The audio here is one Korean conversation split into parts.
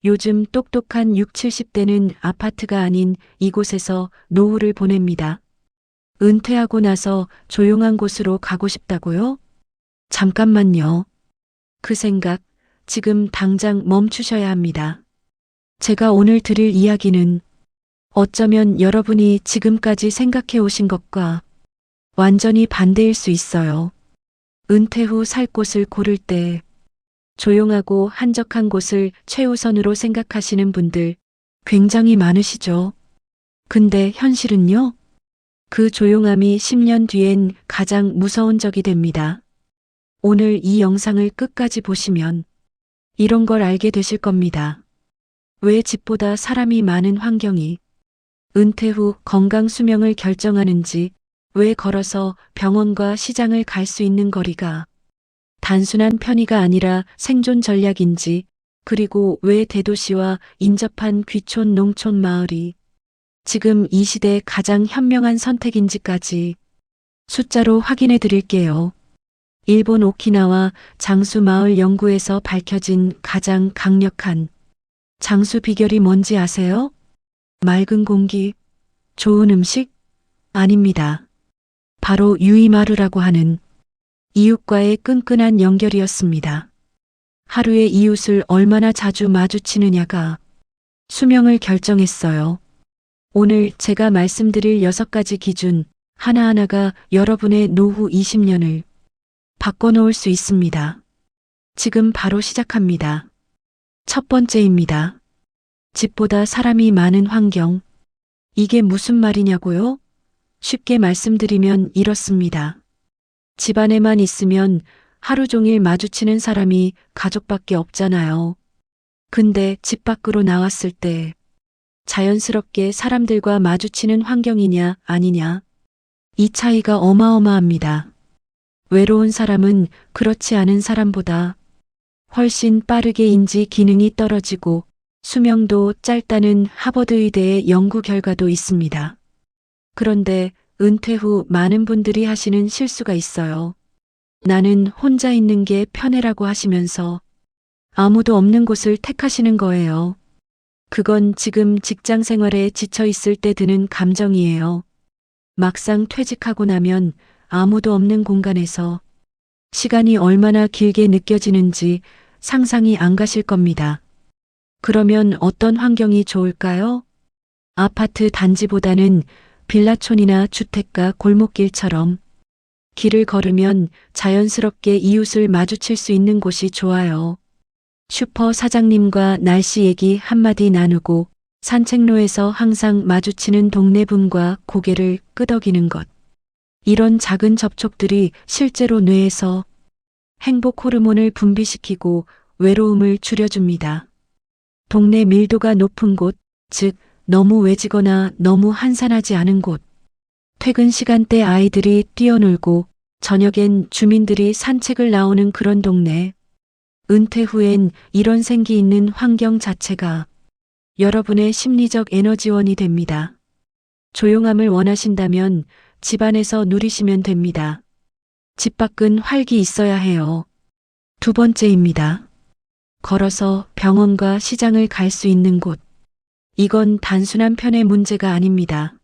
요즘 똑똑한 6, 70대는 아파트가 아닌 이곳에서 노후를 보냅니다. 은퇴하고 나서 조용한 곳으로 가고 싶다고요? 잠깐만요. 그 생각 지금 당장 멈추셔야 합니다. 제가 오늘 드릴 이야기는 어쩌면 여러분이 지금까지 생각해 오신 것과 완전히 반대일 수 있어요. 은퇴 후 살 곳을 고를 때 조용하고 한적한 곳을 최우선으로 생각하시는 분들 굉장히 많으시죠. 근데 현실은요? 그 조용함이 10년 뒤엔 가장 무서운 적이 됩니다. 오늘 이 영상을 끝까지 보시면 이런 걸 알게 되실 겁니다. 왜 집보다 사람이 많은 환경이 은퇴 후 건강 수명을 결정하는지, 왜 걸어서 병원과 시장을 갈 수 있는 거리가 단순한 편의가 아니라 생존 전략인지, 그리고 왜 대도시와 인접한 귀촌 농촌 마을이 지금 이 시대의 가장 현명한 선택인지까지 숫자로 확인해 드릴게요. 일본 오키나와 장수 마을 연구에서 밝혀진 가장 강력한 장수 비결이 뭔지 아세요? 맑은 공기, 좋은 음식? 아닙니다. 바로 유이마루라고 하는 이웃과의 끈끈한 연결이었습니다. 하루에 이웃을 얼마나 자주 마주치느냐가 수명을 결정했어요. 오늘 제가 말씀드릴 6가지 기준 하나하나가 여러분의 노후 20년을 바꿔놓을 수 있습니다. 지금 바로 시작합니다. 첫 번째입니다. 집보다 사람이 많은 환경. 이게 무슨 말이냐고요? 쉽게 말씀드리면 이렇습니다. 집 안에만 있으면 하루 종일 마주치는 사람이 가족밖에 없잖아요. 근데 집 밖으로 나왔을 때 자연스럽게 사람들과 마주치는 환경이냐 아니냐, 이 차이가 어마어마합니다. 외로운 사람은 그렇지 않은 사람보다 훨씬 빠르게 인지 기능이 떨어지고 수명도 짧다는 하버드 의대의 연구 결과도 있습니다. 그런데 은퇴 후 많은 분들이 하시는 실수가 있어요. 나는 혼자 있는 게 편해라고 하시면서 아무도 없는 곳을 택하시는 거예요. 그건 지금 직장 생활에 지쳐 있을 때 드는 감정이에요. 막상 퇴직하고 나면 아무도 없는 공간에서 시간이 얼마나 길게 느껴지는지 상상이 안 가실 겁니다. 그러면 어떤 환경이 좋을까요? 아파트 단지보다는 빌라촌이나 주택가 골목길처럼 길을 걸으면 자연스럽게 이웃을 마주칠 수 있는 곳이 좋아요. 슈퍼 사장님과 날씨 얘기 한마디 나누고 산책로에서 항상 마주치는 동네 분과 고개를 끄덕이는 것. 이런 작은 접촉들이 실제로 뇌에서 행복 호르몬을 분비시키고 외로움을 줄여줍니다. 동네 밀도가 높은 곳, 즉 너무 외지거나 너무 한산하지 않은 곳. 퇴근 시간대 아이들이 뛰어놀고 저녁엔 주민들이 산책을 나오는 그런 동네. 은퇴 후엔 이런 생기 있는 환경 자체가 여러분의 심리적 에너지원이 됩니다. 조용함을 원하신다면 집 안에서 누리시면 됩니다. 집 밖은 활기 있어야 해요. 두 번째입니다. 걸어서 병원과 시장을 갈 수 있는 곳. 이건 단순한 편의 문제가 아닙니다.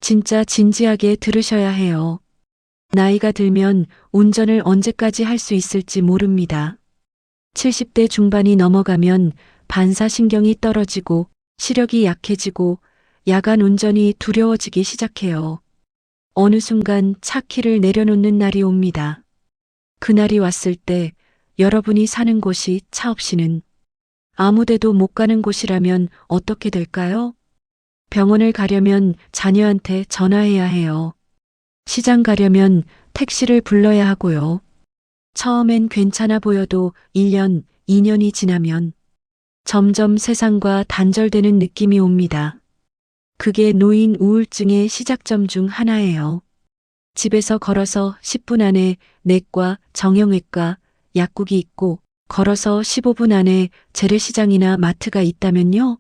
진짜 진지하게 들으셔야 해요. 나이가 들면 운전을 언제까지 할 수 있을지 모릅니다. 70대 중반이 넘어가면 반사신경이 떨어지고 시력이 약해지고 야간 운전이 두려워지기 시작해요. 어느 순간 차 키를 내려놓는 날이 옵니다. 그날이 왔을 때 여러분이 사는 곳이 차 없이는 아무데도 못 가는 곳이라면 어떻게 될까요? 병원을 가려면 자녀한테 전화해야 해요. 시장 가려면 택시를 불러야 하고요. 처음엔 괜찮아 보여도 1년, 2년이 지나면 점점 세상과 단절되는 느낌이 옵니다. 그게 노인 우울증의 시작점 중 하나예요. 집에서 걸어서 10분 안에 내과, 정형외과, 약국이 있고 걸어서 15분 안에 재래시장이나 마트가 있다면요.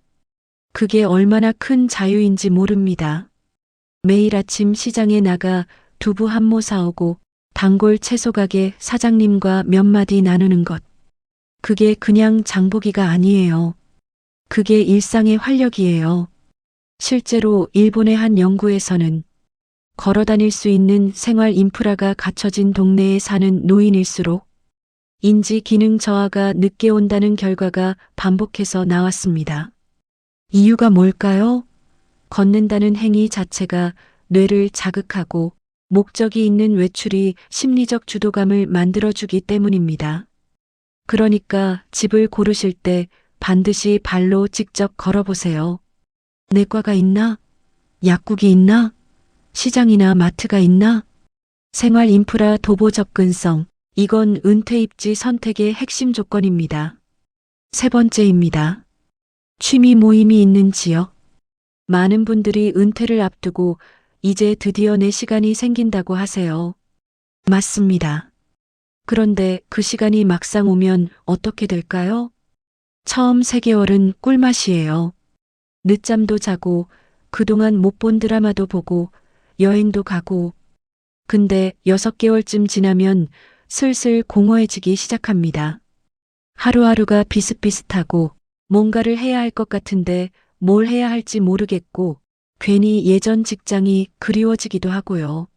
그게 얼마나 큰 자유인지 모릅니다. 매일 아침 시장에 나가 두부 한 모 사오고 단골 채소가게 사장님과 몇 마디 나누는 것. 그게 그냥 장보기가 아니에요. 그게 일상의 활력이에요. 실제로 일본의 한 연구에서는 걸어 다닐 수 있는 생활 인프라가 갖춰진 동네에 사는 노인일수록 인지 기능 저하가 늦게 온다는 결과가 반복해서 나왔습니다. 이유가 뭘까요? 걷는다는 행위 자체가 뇌를 자극하고 목적이 있는 외출이 심리적 주도감을 만들어주기 때문입니다. 그러니까 집을 고르실 때 반드시 발로 직접 걸어보세요. 내과가 있나? 약국이 있나? 시장이나 마트가 있나? 생활 인프라 도보 접근성. 이건 은퇴 입지 선택의 핵심 조건입니다. 세 번째입니다. 취미 모임이 있는 지역. 많은 분들이 은퇴를 앞두고 이제 드디어 내 시간이 생긴다고 하세요. 맞습니다. 그런데 그 시간이 막상 오면 어떻게 될까요? 처음 3개월은 꿀맛이에요. 늦잠도 자고 그동안 못 본 드라마도 보고 여행도 가고 근데 6개월쯤 지나면 슬슬 공허해지기 시작합니다. 하루하루가 비슷비슷하고 뭔가를 해야 할 것 같은데 뭘 해야 할지 모르겠고 괜히 예전 직장이 그리워지기도 하고요.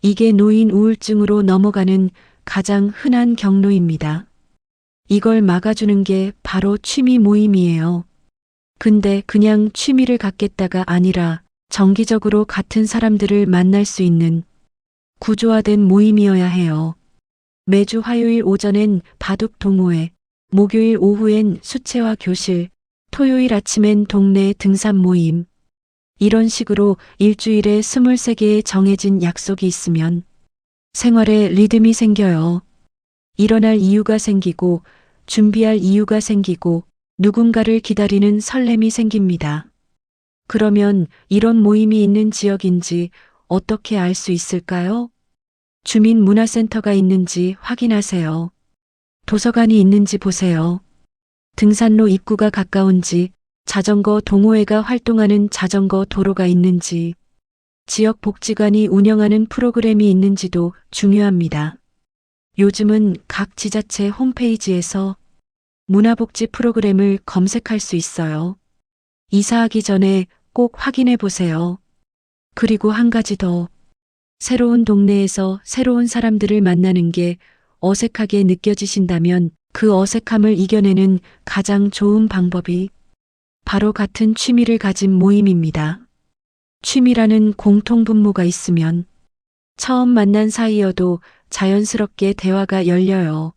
이게 노인 우울증으로 넘어가는 가장 흔한 경로입니다. 이걸 막아주는 게 바로 취미 모임이에요. 근데 그냥 취미를 갖겠다가 아니라 정기적으로 같은 사람들을 만날 수 있는 구조화된 모임이어야 해요. 매주 화요일 오전엔 바둑 동호회, 목요일 오후엔 수채화 교실, 토요일 아침엔 동네 등산 모임. 이런 식으로 일주일에 23개의 정해진 약속이 있으면 생활에 리듬이 생겨요. 일어날 이유가 생기고 준비할 이유가 생기고 누군가를 기다리는 설렘이 생깁니다. 그러면 이런 모임이 있는 지역인지 어떻게 알 수 있을까요? 주민문화센터가 있는지 확인하세요. 도서관이 있는지 보세요. 등산로 입구가 가까운지, 자전거 동호회가 활동하는 자전거 도로가 있는지, 지역 복지관이 운영하는 프로그램이 있는지도 중요합니다. 요즘은 각 지자체 홈페이지에서 문화복지 프로그램을 검색할 수 있어요. 이사하기 전에 꼭 확인해 보세요. 그리고 한 가지 더. 새로운 동네에서 새로운 사람들을 만나는 게 어색하게 느껴지신다면 그 어색함을 이겨내는 가장 좋은 방법이 바로 같은 취미를 가진 모임입니다. 취미라는 공통분모가 있으면 처음 만난 사이여도 자연스럽게 대화가 열려요.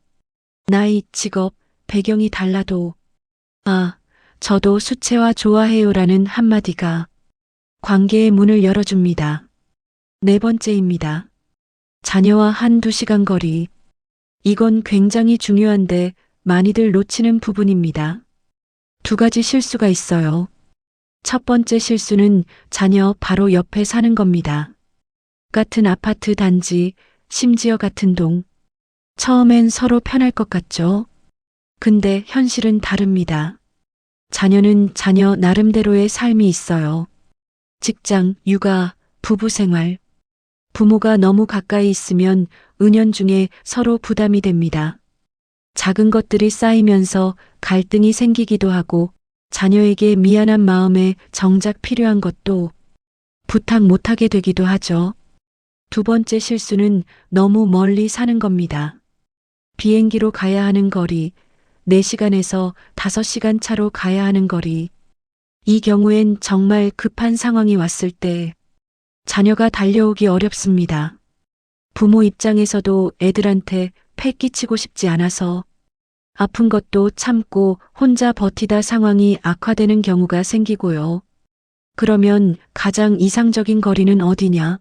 나이, 직업, 배경이 달라도 아, 저도 수채화 좋아해요라는 한마디가 관계의 문을 열어줍니다. 네 번째입니다. 자녀와 1~2시간 거리. 이건 굉장히 중요한데 많이들 놓치는 부분입니다. 2가지 실수가 있어요. 첫 번째 실수는 자녀 바로 옆에 사는 겁니다. 같은 아파트 단지, 심지어 같은 동. 처음엔 서로 편할 것 같죠? 근데 현실은 다릅니다. 자녀는 자녀 나름대로의 삶이 있어요. 직장, 육아, 부부 생활. 부모가 너무 가까이 있으면 은연중에 서로 부담이 됩니다. 작은 것들이 쌓이면서 갈등이 생기기도 하고 자녀에게 미안한 마음에 정작 필요한 것도 부탁 못하게 되기도 하죠. 2번째 실수는 너무 멀리 사는 겁니다. 비행기로 가야 하는 거리, 4시간에서 5시간 차로 가야 하는 거리. 이 경우엔 정말 급한 상황이 왔을 때 자녀가 달려오기 어렵습니다. 부모 입장에서도 애들한테 패 끼치고 싶지 않아서 아픈 것도 참고 혼자 버티다 상황이 악화되는 경우가 생기고요. 그러면 가장 이상적인 거리는 어디냐?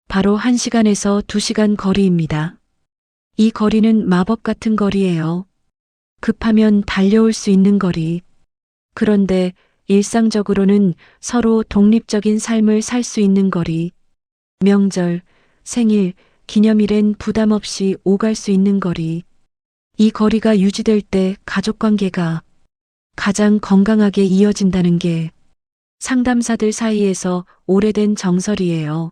바로 1시간에서 2시간 거리입니다. 이 거리는 마법 같은 거리예요. 급하면 달려올 수 있는 거리. 그런데 일상적으로는 서로 독립적인 삶을 살 수 있는 거리. 명절, 생일, 기념일엔 부담 없이 오갈 수 있는 거리. 이 거리가 유지될 때 가족관계가 가장 건강하게 이어진다는 게 상담사들 사이에서 오래된 정설이에요.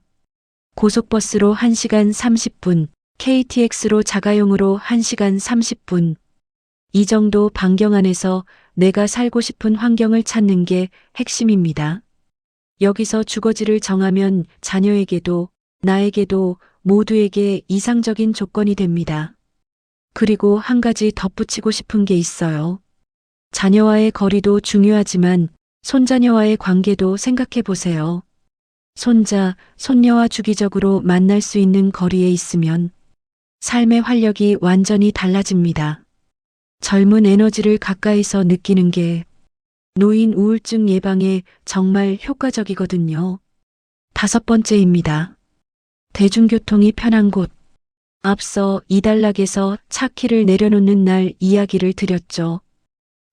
고속버스로 1시간 30분, KTX로 자가용으로 1시간 30분. 이 정도 반경 안에서 내가 살고 싶은 환경을 찾는 게 핵심입니다. 여기서 주거지를 정하면 자녀에게도 나에게도 모두에게 이상적인 조건이 됩니다. 그리고 한 가지 덧붙이고 싶은 게 있어요. 자녀와의 거리도 중요하지만 손자녀와의 관계도 생각해 보세요. 손자, 손녀와 주기적으로 만날 수 있는 거리에 있으면 삶의 활력이 완전히 달라집니다. 젊은 에너지를 가까이서 느끼는 게 노인 우울증 예방에 정말 효과적이거든요. 5번째입니다. 대중교통이 편한 곳. 앞서 이단락에서 차 키를 내려놓는 날 이야기를 드렸죠.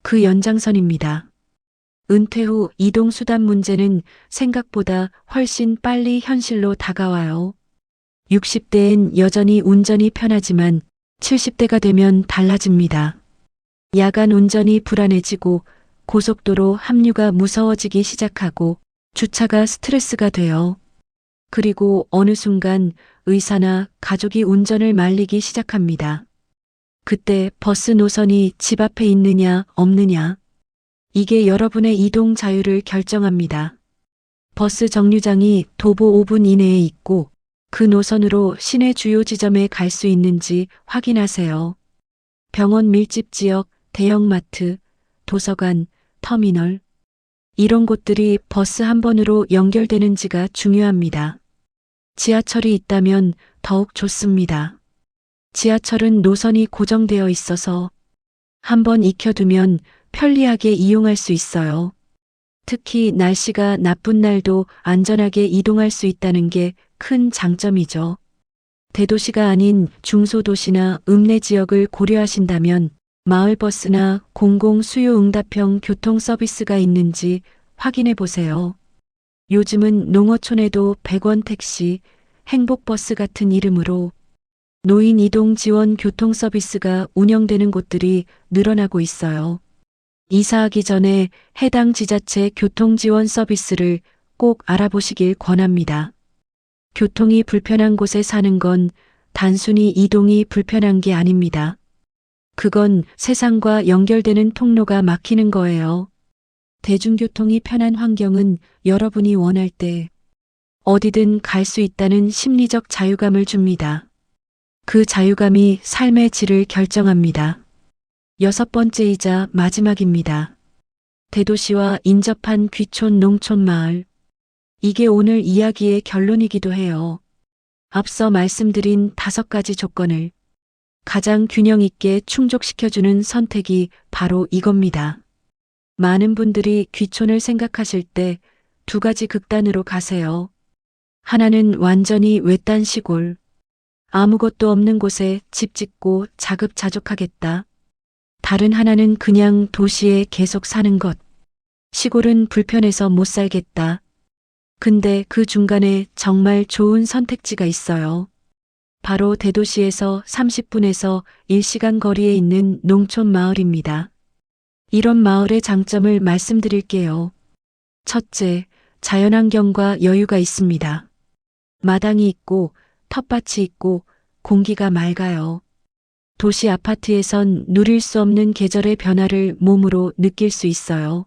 그 연장선입니다. 은퇴 후 이동수단 문제는 생각보다 훨씬 빨리 현실로 다가와요. 60대엔 여전히 운전이 편하지만 70대가 되면 달라집니다. 야간 운전이 불안해지고 고속도로 합류가 무서워지기 시작하고 주차가 스트레스가 돼요. 그리고 어느 순간 의사나 가족이 운전을 말리기 시작합니다. 그때 버스 노선이 집 앞에 있느냐 없느냐. 이게 여러분의 이동 자유를 결정합니다. 버스 정류장이 도보 5분 이내에 있고 그 노선으로 시내 주요 지점에 갈 수 있는지 확인하세요. 병원 밀집 지역, 대형마트, 도서관, 터미널. 이런 곳들이 버스 한 번으로 연결되는지가 중요합니다. 지하철이 있다면 더욱 좋습니다. 지하철은 노선이 고정되어 있어서 한번 익혀두면 편리하게 이용할 수 있어요. 특히 날씨가 나쁜 날도 안전하게 이동할 수 있다는 게 큰 장점이죠. 대도시가 아닌 중소도시나 읍내 지역을 고려하신다면 마을버스나 공공수요응답형 교통 서비스가 있는지 확인해 보세요. 요즘은 농어촌에도 100원 택시, 행복버스 같은 이름으로 노인 이동 지원 교통 서비스가 운영되는 곳들이 늘어나고 있어요. 이사하기 전에 해당 지자체 교통 지원 서비스를 꼭 알아보시길 권합니다. 교통이 불편한 곳에 사는 건 단순히 이동이 불편한 게 아닙니다. 그건 세상과 연결되는 통로가 막히는 거예요. 대중교통이 편한 환경은 여러분이 원할 때 어디든 갈 수 있다는 심리적 자유감을 줍니다. 그 자유감이 삶의 질을 결정합니다. 6번째이자 마지막입니다. 대도시와 인접한 귀촌 농촌 마을. 이게 오늘 이야기의 결론이기도 해요. 앞서 말씀드린 5가지 조건을 가장 균형 있게 충족시켜주는 선택이 바로 이겁니다. 많은 분들이 귀촌을 생각하실 때 2가지 극단으로 가세요. 하나는 완전히 외딴 시골. 아무것도 없는 곳에 집 짓고 자급자족하겠다. 다른 하나는 그냥 도시에 계속 사는 것. 시골은 불편해서 못 살겠다. 근데 그 중간에 정말 좋은 선택지가 있어요. 바로 대도시에서 30분에서 1시간 거리에 있는 농촌 마을입니다. 이런 마을의 장점을 말씀드릴게요. 첫째, 자연환경과 여유가 있습니다. 마당이 있고 텃밭이 있고 공기가 맑아요. 도시 아파트에선 누릴 수 없는 계절의 변화를 몸으로 느낄 수 있어요.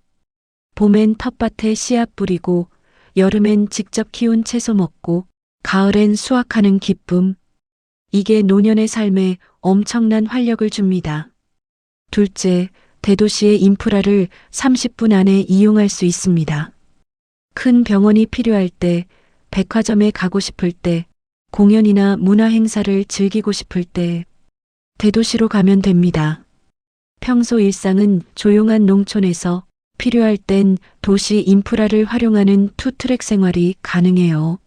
봄엔 텃밭에 씨앗 뿌리고 여름엔 직접 키운 채소 먹고 가을엔 수확하는 기쁨. 이게 노년의 삶에 엄청난 활력을 줍니다. 둘째, 대도시의 인프라를 30분 안에 이용할 수 있습니다. 큰 병원이 필요할 때, 백화점에 가고 싶을 때, 공연이나 문화 행사를 즐기고 싶을 때 대도시로 가면 됩니다. 평소 일상은 조용한 농촌에서 필요할 땐 도시 인프라를 활용하는 투트랙 생활이 가능해요.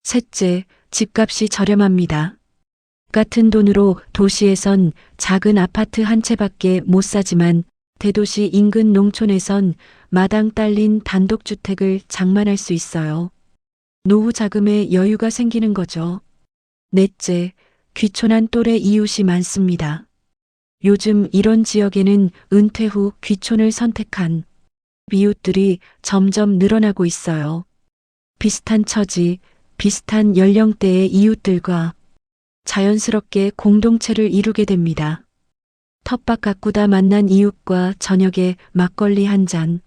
셋째, 집값이 저렴합니다. 같은 돈으로 도시에선 작은 아파트 한 채밖에 못 사지만 대도시 인근 농촌에선 마당 딸린 단독주택을 장만할 수 있어요. 노후 자금에 여유가 생기는 거죠. 넷째, 귀촌한 또래 이웃이 많습니다. 요즘 이런 지역에는 은퇴 후 귀촌을 선택한 이웃들이 점점 늘어나고 있어요. 비슷한 처지, 비슷한 연령대의 이웃들과 자연스럽게 공동체를 이루게 됩니다. 텃밭 가꾸다 만난 이웃과 저녁에 막걸리 한 잔.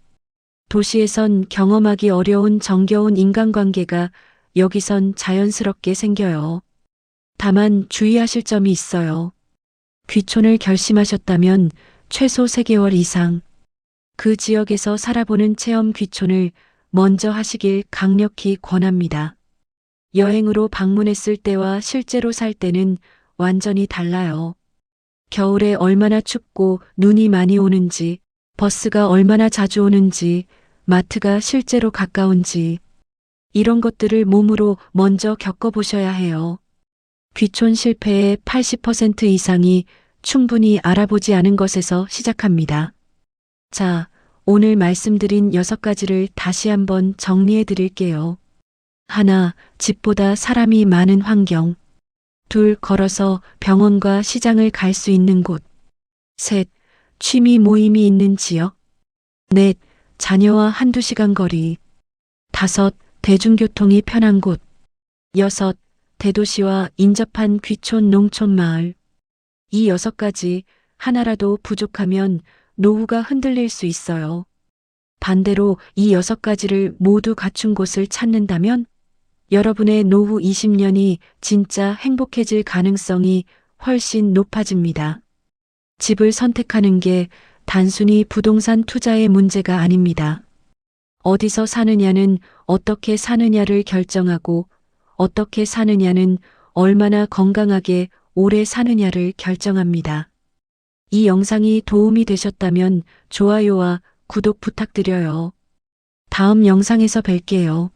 도시에선 경험하기 어려운 정겨운 인간관계가 여기선 자연스럽게 생겨요. 다만 주의하실 점이 있어요. 귀촌을 결심하셨다면 최소 3개월 이상 그 지역에서 살아보는 체험 귀촌을 먼저 하시길 강력히 권합니다. 여행으로 방문했을 때와 실제로 살 때는 완전히 달라요. 겨울에 얼마나 춥고 눈이 많이 오는지, 버스가 얼마나 자주 오는지, 마트가 실제로 가까운지, 이런 것들을 몸으로 먼저 겪어보셔야 해요. 귀촌 실패의 80% 이상이 충분히 알아보지 않은 것에서 시작합니다. 자, 오늘 말씀드린 6가지를 다시 한번 정리해 드릴게요. 하나, 집보다 사람이 많은 환경. 둘, 걸어서 병원과 시장을 갈 수 있는 곳. 셋, 취미 모임이 있는 지역. 넷, 자녀와 1~2시간 거리. 다섯, 대중교통이 편한 곳. 여섯, 대도시와 인접한 귀촌 농촌 마을. 이 6가지 하나라도 부족하면 노후가 흔들릴 수 있어요. 반대로 이 6가지를 모두 갖춘 곳을 찾는다면 여러분의 노후 20년이 진짜 행복해질 가능성이 훨씬 높아집니다. 집을 선택하는 게 단순히 부동산 투자의 문제가 아닙니다. 어디서 사느냐는 어떻게 사느냐를 결정하고 어떻게 사느냐는 얼마나 건강하게 오래 사느냐를 결정합니다. 이 영상이 도움이 되셨다면 좋아요와 구독 부탁드려요. 다음 영상에서 뵐게요.